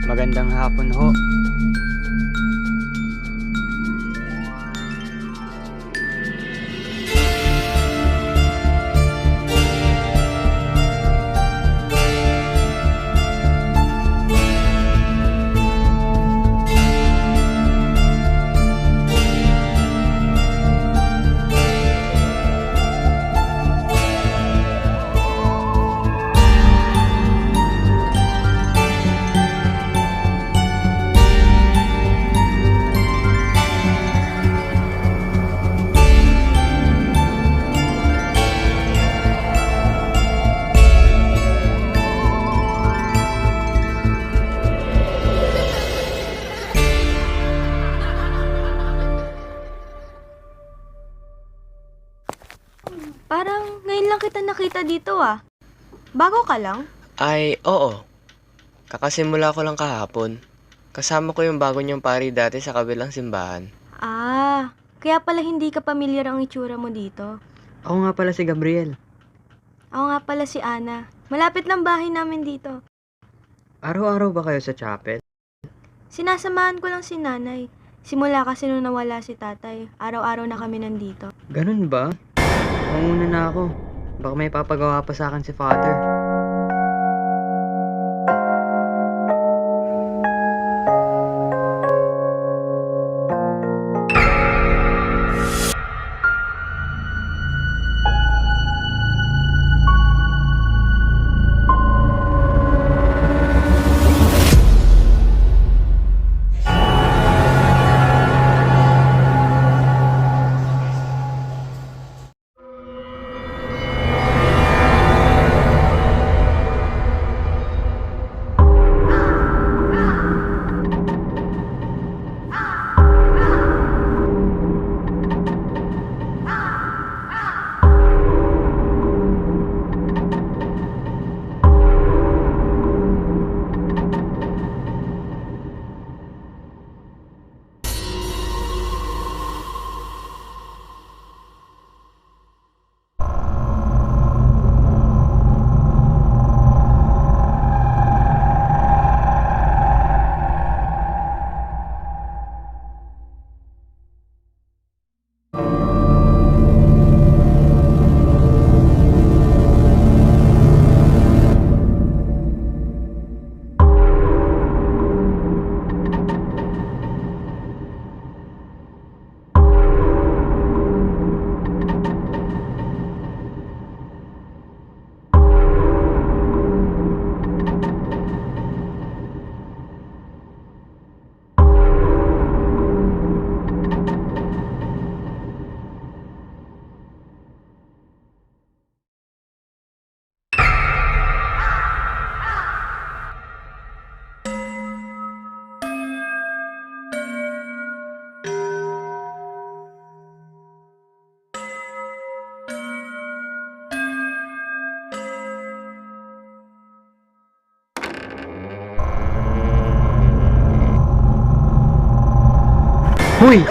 Magandang hapon ho. Parang ngayon lang kita nakita dito ah. Bago ka lang? Ay, oo. Kakasimula ko lang kahapon. Kasama ko yung bago niyong pari dati sa kabilang simbahan. Ah, kaya pala hindi ka pamilyar ang itsura mo dito. Ako nga pala si Gabriel. Ako nga pala si Ana. Malapit lang bahay namin dito. Araw-araw ba kayo sa chapel? Sinasamahan ko lang si nanay. Simula kasi nung nawala si tatay, araw-araw na kami nandito. Ganun ba? Manguna na ako. Baka may papagawa pa sa akin si Father. Huy!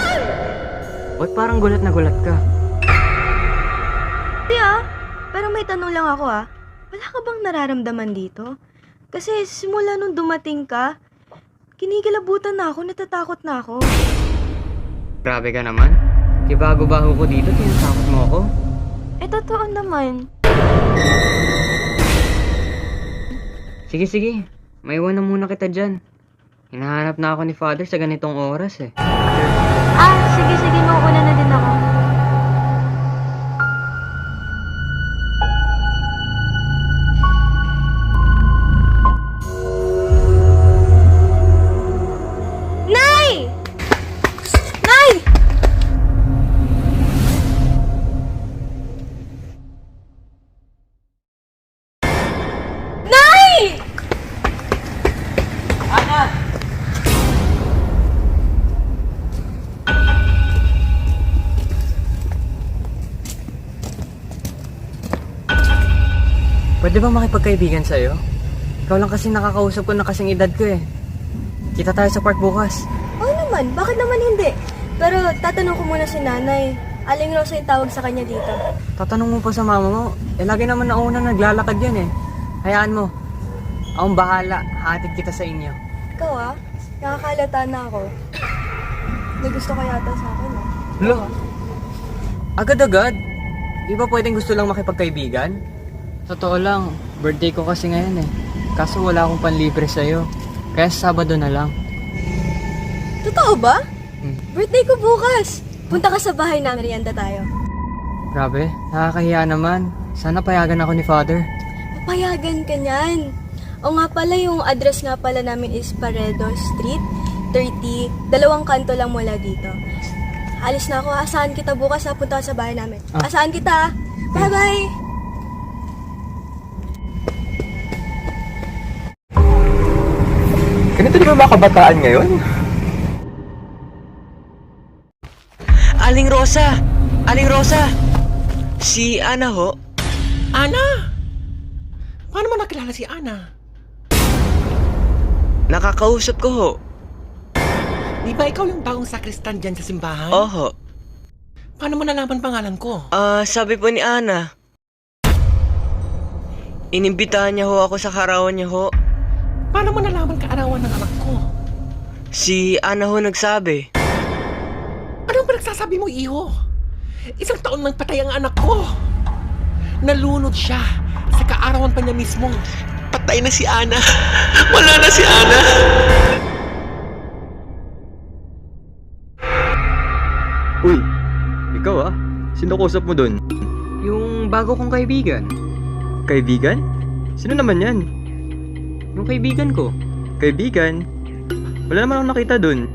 Ba't parang gulat na gulat ka? Hindi ah, pero may tanong lang ako ah. Wala ka bang nararamdaman dito? Kasi simula nung dumating ka, kinikilabutan na ako, natatakot na ako. Grabe ka naman. Di bago-bago ko dito, tinatakot mo ako. Eh totoo naman. Sige, sige. Maiwan na muna kita dyan. Hinahanap na ako ni Father sa ganitong oras eh. Ah, sige, mauuna na din ako. Nay! Nay! Nay! Pwede ba makipagkaibigan sa'yo? Ikaw lang kasi nakakausap ko na kasing edad ko eh. Kita tayo sa park bukas. Oo naman, bakit naman hindi? Pero tatanong ko muna si nanay. Aling Rosa yung tawag sa kanya dito. Tatanong mo pa sa mama mo. Eh lagi naman nauna naglalakad yan eh. Hayaan mo. Akong bahala. Hatid kita sa inyo. Ikaw nakakalata na ako. May gusto ka yata sa akin Lo, agad-agad? Di ba pwedeng gusto lang makipagkaibigan? Totoo lang, birthday ko kasi ngayon eh. Kaso wala akong panlibre sa'yo. Kaya sa Sabado na lang. Totoo ba? Hmm. Birthday ko bukas. Punta ka sa bahay namin, merienda tayo. Grabe, nakakahiya naman. Sana payagan ako ni Father. Papayagan ka niyan. O nga pala, yung address nga pala namin is Paredo Street, 30, 2 kanto lang mula dito. Alis na ako, asahan kita bukas, punta ka sa bahay namin. Asahan kita. Bye-bye! Ganito di ba mga kabataan ngayon? Aling Rosa! Aling Rosa! Si Ana ho? Ana? Paano mo nakilala si Ana? Nakakausap ko ho. Di ba ikaw yung taong sakristan dyan sa simbahan? Oho. Paano mo nalaman pangalan ko? Sabi po ni Ana. Inimbitahan niya ho ako sa karawan niya ho. Paano mo nalaman kaarawan ng anak ko? Si Ana ho nagsabi. Anong pinagsasabi mo, iho? 1 taon nang patay ang anak ko. Nalunod siya sa kaarawan pa niya mismo. Patay na si Ana. Wala na si Ana. Uy, ikaw Sino kausap mo dun? Yung bago kong kaibigan. Kaibigan? Sino naman yan? Yung kaibigan ko. Kaibigan? Wala naman akong nakita dun.